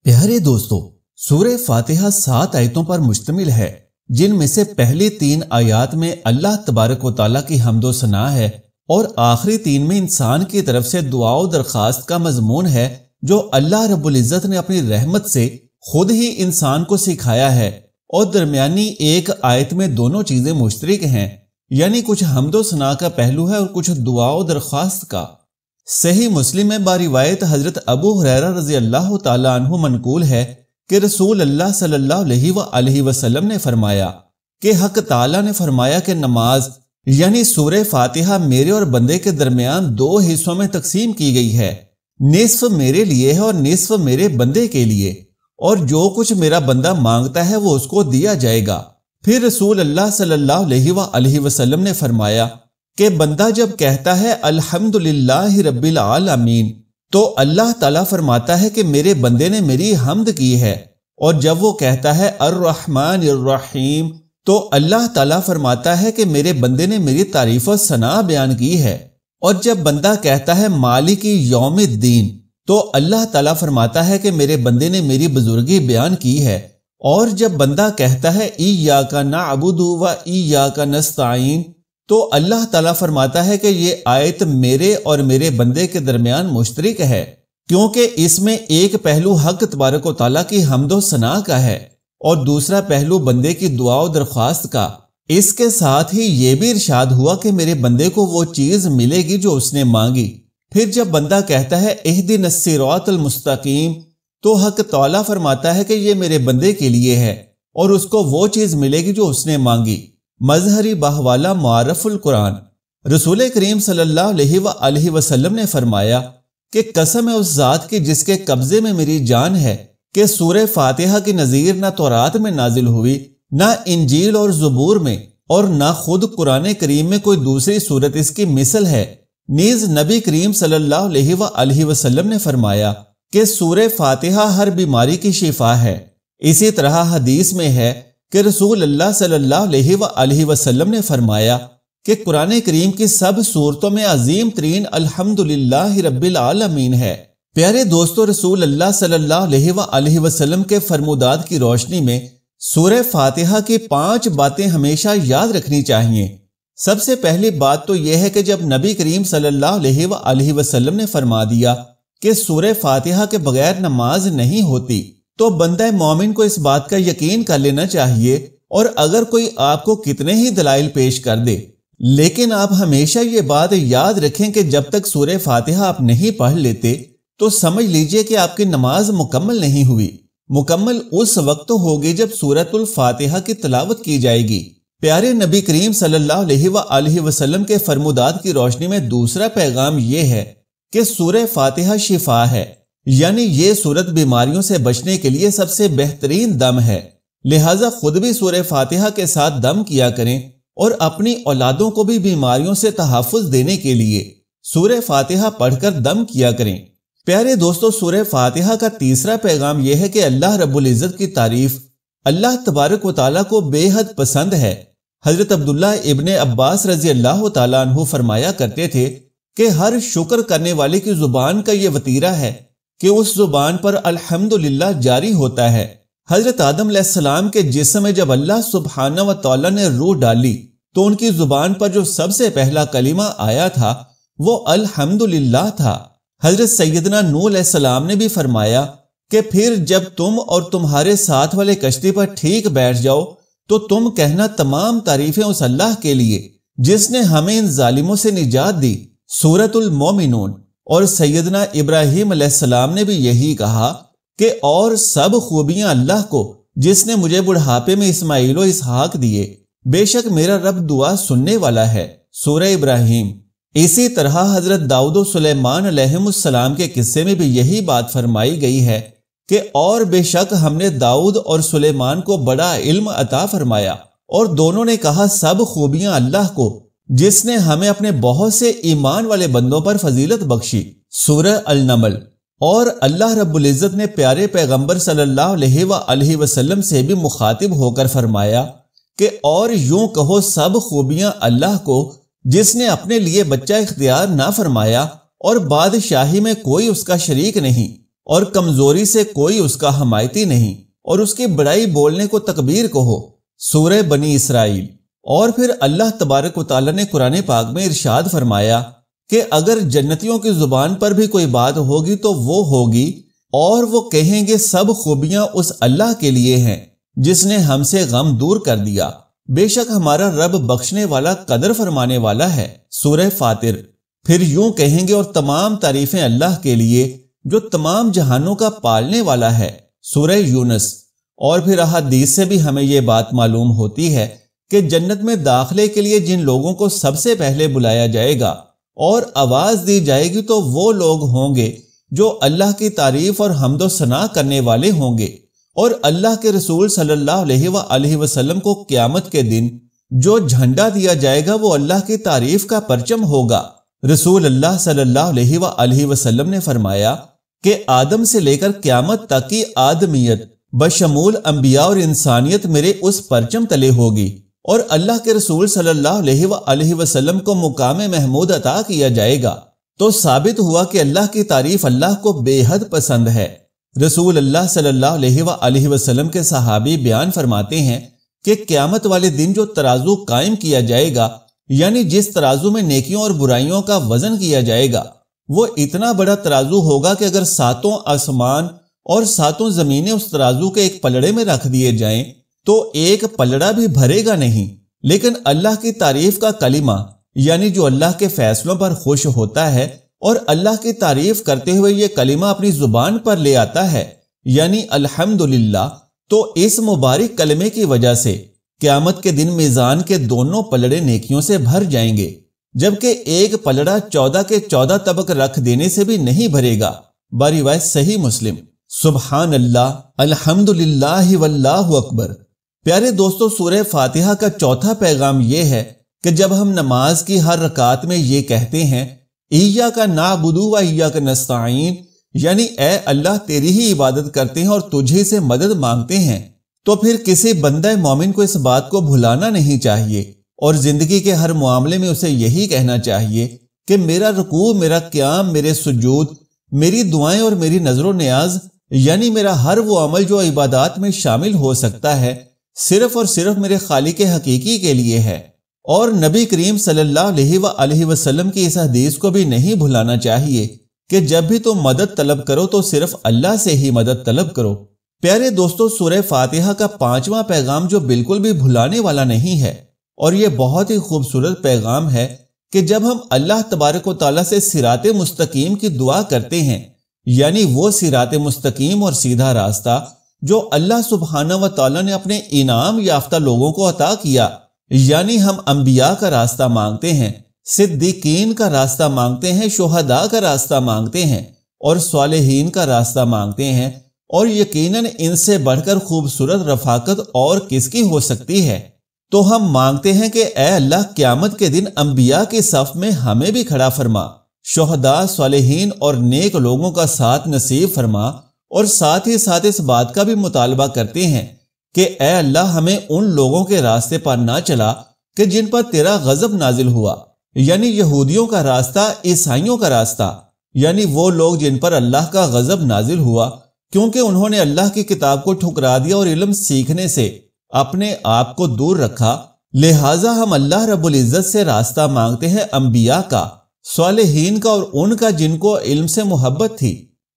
پیارے دوستو، سورہ فاتحہ 7 آیتوں پر مشتمل ہے، جن میں سے پہلی 3 آیات میں اللہ تبارک و تعالیٰ کی حمد و ثنا ہے اور آخری 3 میں انسان کی طرف سے دعا و درخواست کا مضمون ہے جو اللہ رب العزت نے اپنی رحمت سے خود ہی انسان کو سکھایا ہے، اور درمیانی ایک آیت میں دونوں چیزیں مشترک ہیں، یعنی کچھ حمد و ثنا کا پہلو ہے اور کچھ دعا و درخواست کا۔ صحیح مسلم میں باروایت حضرت ابو ہریرہ رضی اللہ تعالی عنہ منقول ہے کہ رسول اللہ صلی اللہ علیہ وآلہ وسلم نے فرمایا کہ حق تعالی نے فرمایا کہ نماز یعنی سورہ فاتحہ میرے اور بندے کے درمیان 2 حصوں میں تقسیم کی گئی ہے، نصف میرے لیے ہے اور نصف میرے بندے کے لیے، اور جو کچھ میرا بندہ مانگتا ہے وہ اس کو دیا جائے گا۔ پھر رسول اللہ صلی اللہ علیہ وآلہ وسلم نے فرمایا کہ بندہ جب کہتا ہے الحمدللہ رب العالمین تو اللہ تعالیٰ فرماتا ہے کہ میرے بندے نے میری حمد کی ہے، اور جب وہ کہتا ہے الرحمن الرحیم تو اللہ تعالیٰ فرماتا ہے کہ میرے بندے نے میری تعریف و ثنا بیان کی ہے، اور جب بندہ کہتا ہے مالک یوم الدین تو اللہ تعالیٰ فرماتا ہے کہ میرے بندے نے میری بزرگی بیان کی ہے، اور جب بندہ کہتا ہے ایاک نعبد و ایاک نستعین تو اللہ تعالیٰ فرماتا ہے کہ یہ آیت میرے اور میرے بندے کے درمیان مشترک ہے، کیونکہ اس میں ایک پہلو حق تبارک و تعالیٰ کی حمد و ثنا کا ہے اور دوسرا پہلو بندے کی دعا و درخواست کا۔ اس کے ساتھ ہی یہ بھی ارشاد ہوا کہ میرے بندے کو وہ چیز ملے گی جو اس نے مانگی۔ پھر جب بندہ کہتا ہے اہدنا الصراط المستقیم تو حق تعالیٰ فرماتا ہے کہ یہ میرے بندے کے لیے ہے اور اس کو وہ چیز ملے گی جو اس نے مانگی۔ مظہری باہوالا معرف القرآن رسول کریم صلی اللہ علیہ وآلہ وسلم نے فرمایا کہ قسم ہے اس ذات کی جس کے قبضے میں میری جان ہے کہ سورہ فاتحہ کی نظیر نہ تورات میں نازل ہوئی، نہ انجیل اور زبور میں، اور نہ خود قرآن کریم میں کوئی دوسری صورت اس کی مثل ہے۔ نیز نبی کریم صلی اللہ علیہ وآلہ وسلم نے فرمایا کہ سورہ فاتحہ ہر بیماری کی شفا ہے۔ اسی طرح حدیث میں ہے کہ رسول اللہ صلی اللہ علیہ وآلہ وسلم نے فرمایا کہ قرآن کریم کی سب سورتوں میں عظیم ترین الحمدللہ رب العالمین ہے۔ پیارے دوستو، رسول اللہ صلی اللہ علیہ وآلہ وسلم کے فرمودات کی روشنی میں سورہ فاتحہ کی 5 باتیں ہمیشہ یاد رکھنی چاہیے۔ سب سے پہلی بات تو یہ ہے کہ جب نبی کریم صلی اللہ علیہ وآلہ وسلم نے فرما دیا کہ سورہ فاتحہ کے بغیر نماز نہیں ہوتی تو بندہ مومن کو اس بات کا یقین کر لینا چاہیے، اور اگر کوئی آپ کو کتنے ہی دلائل پیش کر دے لیکن آپ ہمیشہ یہ بات یاد رکھیں کہ جب تک سورہ فاتحہ آپ نہیں پڑھ لیتے تو سمجھ لیجئے کہ آپ کی نماز مکمل نہیں ہوئی۔ مکمل اس وقت ہوگی جب سورۃ الفاتحہ کی تلاوت کی جائے گی۔ پیارے نبی کریم صلی اللہ علیہ وآلہ وسلم کے فرمودات کی روشنی میں دوسرا پیغام یہ ہے کہ سورہ فاتحہ شفا ہے، یعنی یہ سورت بیماریوں سے بچنے کے لیے سب سے بہترین دم ہے، لہٰذا خود بھی سورہ فاتحہ کے ساتھ دم کیا کریں اور اپنی اولادوں کو بھی بیماریوں سے تحفظ دینے کے لیے سورہ فاتحہ پڑھ کر دم کیا کریں۔ پیارے دوستو، سورہ فاتحہ کا تیسرا پیغام یہ ہے کہ اللہ رب العزت کی تعریف اللہ تبارک و تعالیٰ کو بے حد پسند ہے۔ حضرت عبداللہ ابن عباس رضی اللہ تعالیٰ عنہ فرمایا کرتے تھے کہ ہر شکر کرنے والے کی زبان کا یہ وتیرہ ہے کہ اس زبان پر الحمدللہ جاری ہوتا ہے۔ حضرت آدم علیہ السلام کے جسم میں جب اللہ سبحانہ و تعالیٰ نے روح ڈالی تو ان کی زبان پر جو سب سے پہلا کلمہ آیا تھا وہ الحمدللہ تھا۔ حضرت سیدنا نوح علیہ السلام نے بھی فرمایا کہ پھر جب تم اور تمہارے ساتھ والے کشتی پر ٹھیک بیٹھ جاؤ تو تم کہنا تمام تعریفیں اس اللہ کے لیے جس نے ہمیں ان ظالموں سے نجات دی، سورۃ المومنون۔ اور سیدنا ابراہیم علیہ السلام نے بھی یہی کہا کہ اور سب خوبیاں اللہ کو جس نے مجھے بڑھاپے میں اسماعیل و اسحاق دیے، بے شک میرا رب دعا سننے والا ہے، سورہ ابراہیم۔ اسی طرح حضرت داؤد و سلیمان علیہ السلام کے قصے میں بھی یہی بات فرمائی گئی ہے کہ اور بے شک ہم نے داؤد اور سلیمان کو بڑا علم عطا فرمایا، اور دونوں نے کہا سب خوبیاں اللہ کو جس نے ہمیں اپنے بہت سے ایمان والے بندوں پر فضیلت بخشی، سورہ النمل۔ اور اللہ رب العزت نے پیارے پیغمبر صلی اللہ علیہ وآلہ وسلم سے بھی مخاطب ہو کر فرمایا کہ اور یوں کہو سب خوبیاں اللہ کو جس نے اپنے لیے بچہ اختیار نہ فرمایا اور بادشاہی میں کوئی اس کا شریک نہیں، اور کمزوری سے کوئی اس کا حمایتی نہیں، اور اس کی بڑائی بولنے کو تکبیر کہو۔ سورہ بنی اسرائیل۔ اور پھر اللہ تبارک و تعالیٰ نے قرآن پاک میں ارشاد فرمایا کہ اگر جنتیوں کی زبان پر بھی کوئی بات ہوگی تو وہ ہوگی، اور وہ کہیں گے سب خوبیاں اس اللہ کے لیے ہیں جس نے ہم سے غم دور کر دیا، بے شک ہمارا رب بخشنے والا قدر فرمانے والا ہے۔ سورہ فاطر۔ پھر یوں کہیں گے اور تمام تعریفیں اللہ کے لیے جو تمام جہانوں کا پالنے والا ہے۔ سورہ یونس۔ اور پھر احادیث سے بھی ہمیں یہ بات معلوم ہوتی ہے کہ جنت میں داخلے کے لیے جن لوگوں کو سب سے پہلے بلایا جائے گا اور آواز دی جائے گی تو وہ لوگ ہوں گے جو اللہ کی تعریف اور حمد و ثنا کرنے والے ہوں گے، اور اللہ کے رسول صلی اللہ علیہ وآلہ وسلم کو قیامت کے دن جو جھنڈا دیا جائے گا وہ اللہ کی تعریف کا پرچم ہوگا۔ رسول اللہ صلی اللہ علیہ وآلہ وسلم نے فرمایا کہ آدم سے لے کر قیامت تک کی آدمیت بشمول انبیاء اور انسانیت میرے اس پرچم تلے ہوگی، اور اللہ کے رسول صلی اللہ علیہ وآلہ وسلم کو مقام محمود عطا کیا جائے گا۔ تو ثابت ہوا کہ اللہ کی تعریف اللہ کو بے حد پسند ہے۔ رسول اللہ صلی اللہ علیہ وآلہ وسلم کے صحابی بیان فرماتے ہیں کہ قیامت والے دن جو ترازو قائم کیا جائے گا، یعنی جس ترازو میں نیکیوں اور برائیوں کا وزن کیا جائے گا، وہ اتنا بڑا ترازو ہوگا کہ اگر ساتوں آسمان اور ساتوں زمینیں اس ترازو کے ایک پلڑے میں رکھ دیے جائیں تو ایک پلڑا بھی بھرے گا نہیں۔ لیکن اللہ کی تعریف کا کلمہ، یعنی جو اللہ کے فیصلوں پر خوش ہوتا ہے اور اللہ کی تعریف کرتے ہوئے یہ کلمہ اپنی زبان پر لے آتا ہے، یعنی الحمدللہ، تو اس مبارک کلمے کی وجہ سے قیامت کے دن میزان کے دونوں پلڑے نیکیوں سے بھر جائیں گے، جبکہ ایک پلڑا 14 کے 14 طبق رکھ دینے سے بھی نہیں بھرے گا۔ بروایت صحیح مسلم۔ سبحان اللہ، الحمدللہ واللہ اکبر۔ پیارے دوستو، سورہ فاتحہ کا چوتھا پیغام یہ ہے کہ جب ہم نماز کی ہر رکعت میں یہ کہتے ہیں ایاک نعبد و ایاک نستعین، یعنی اے اللہ تیری ہی عبادت کرتے ہیں اور تجھے سے مدد مانگتے ہیں، تو پھر کسی بندہ مومن کو اس بات کو بھلانا نہیں چاہیے، اور زندگی کے ہر معاملے میں اسے یہی کہنا چاہیے کہ میرا رکوع، میرا قیام، میرے سجود، میری دعائیں اور میری نظر و نیاز، یعنی میرا ہر وہ عمل جو عبادات میں شامل ہو سکتا ہے، صرف اور صرف میرے خالق حقیقی کے لیے ہے۔ اور نبی کریم صلی اللہ علیہ وآلہ وسلم کی اس حدیث کو بھی نہیں بھلانا چاہیے کہ جب بھی تم مدد طلب کرو تو صرف اللہ سے ہی مدد طلب کرو۔ پیارے دوستو، سورہ فاتحہ کا 5واں پیغام جو بالکل بھی بھلانے والا نہیں ہے، اور یہ بہت ہی خوبصورت پیغام ہے کہ جب ہم اللہ تبارک و تعالیٰ سے صراط مستقیم کی دعا کرتے ہیں، یعنی وہ صراط مستقیم اور سیدھا راستہ جو اللہ سبحانہ و تعالیٰ نے اپنے انعام یافتہ لوگوں کو عطا کیا، یعنی ہم انبیاء کا راستہ مانگتے ہیں، صدیقین کا راستہ مانگتے ہیں، شہداء کا راستہ مانگتے ہیں، اور صالحین کا راستہ مانگتے ہیں، اور یقیناً ان سے بڑھ کر خوبصورت رفاقت اور کس کی ہو سکتی ہے۔ تو ہم مانگتے ہیں کہ اے اللہ قیامت کے دن انبیاء کے صف میں ہمیں بھی کھڑا فرما، شہداء، صالحین اور نیک لوگوں کا ساتھ نصیب فرما، اور ساتھ ہی ساتھ اس بات کا بھی مطالبہ کرتے ہیں کہ اے اللہ ہمیں ان لوگوں کے راستے پر نہ چلا کہ جن پر تیرا غضب نازل ہوا، یعنی یہودیوں کا راستہ، عیسائیوں کا راستہ، یعنی وہ لوگ جن پر اللہ کا غضب نازل ہوا کیونکہ انہوں نے اللہ کی کتاب کو ٹھکرا دیا اور علم سیکھنے سے اپنے آپ کو دور رکھا۔ لہٰذا ہم اللہ رب العزت سے راستہ مانگتے ہیں انبیاء کا، صالحین کا، اور ان کا جن کو علم سے محبت تھی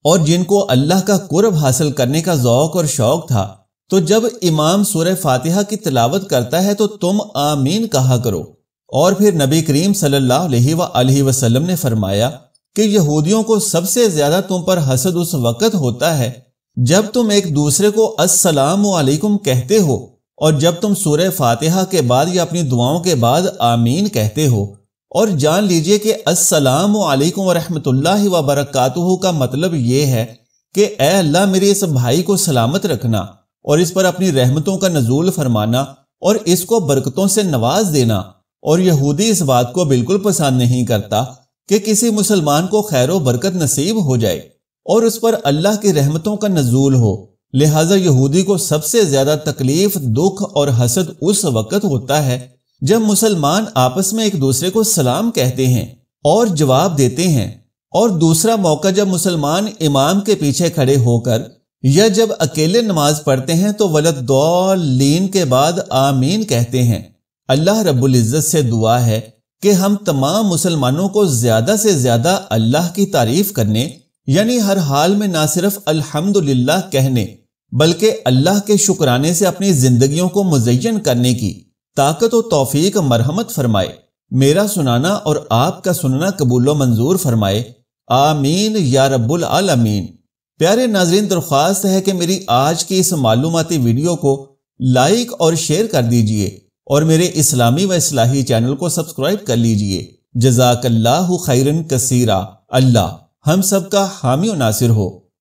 اور جن کو اللہ کا قرب حاصل کرنے کا ذوق اور شوق تھا۔ تو جب امام سورہ فاتحہ کی تلاوت کرتا ہے تو تم آمین کہا کرو۔ اور پھر نبی کریم صلی اللہ علیہ وآلہ وسلم نے فرمایا کہ یہودیوں کو سب سے زیادہ تم پر حسد اس وقت ہوتا ہے جب تم ایک دوسرے کو السلام علیکم کہتے ہو، اور جب تم سورہ فاتحہ کے بعد یا اپنی دعاؤں کے بعد آمین کہتے ہو۔ اور جان لیجئے کہ السلام علیکم ورحمۃ اللہ وبرکاتہ کا مطلب یہ ہے کہ اے اللہ میرے اس بھائی کو سلامت رکھنا اور اس پر اپنی رحمتوں کا نزول فرمانا اور اس کو برکتوں سے نواز دینا۔ اور یہودی اس بات کو بالکل پسند نہیں کرتا کہ کسی مسلمان کو خیر و برکت نصیب ہو جائے اور اس پر اللہ کی رحمتوں کا نزول ہو۔ لہٰذا یہودی کو سب سے زیادہ تکلیف، دکھ اور حسد اس وقت ہوتا ہے جب مسلمان آپس میں ایک دوسرے کو سلام کہتے ہیں اور جواب دیتے ہیں، اور دوسرا موقع جب مسلمان امام کے پیچھے کھڑے ہو کر یا جب اکیلے نماز پڑھتے ہیں تو ولدالضالین کے بعد آمین کہتے ہیں۔ اللہ رب العزت سے دعا ہے کہ ہم تمام مسلمانوں کو زیادہ سے زیادہ اللہ کی تعریف کرنے، یعنی ہر حال میں نہ صرف الحمدللہ کہنے بلکہ اللہ کے شکرانے سے اپنی زندگیوں کو مزین کرنے کی طاقت و توفیق مرحمت فرمائے۔ میرا سنانا اور آپ کا سننا قبول و منظور فرمائے، آمین یا رب العالمین۔ پیارے ناظرین، درخواست ہے کہ میری آج کی اس معلوماتی ویڈیو کو لائک اور شیئر کر دیجئے اور میرے اسلامی و اصلاحی چینل کو سبسکرائب کر لیجئے۔ جزاک اللہ خیرن کثیرا۔ اللہ ہم سب کا حامی و ناصر ہو۔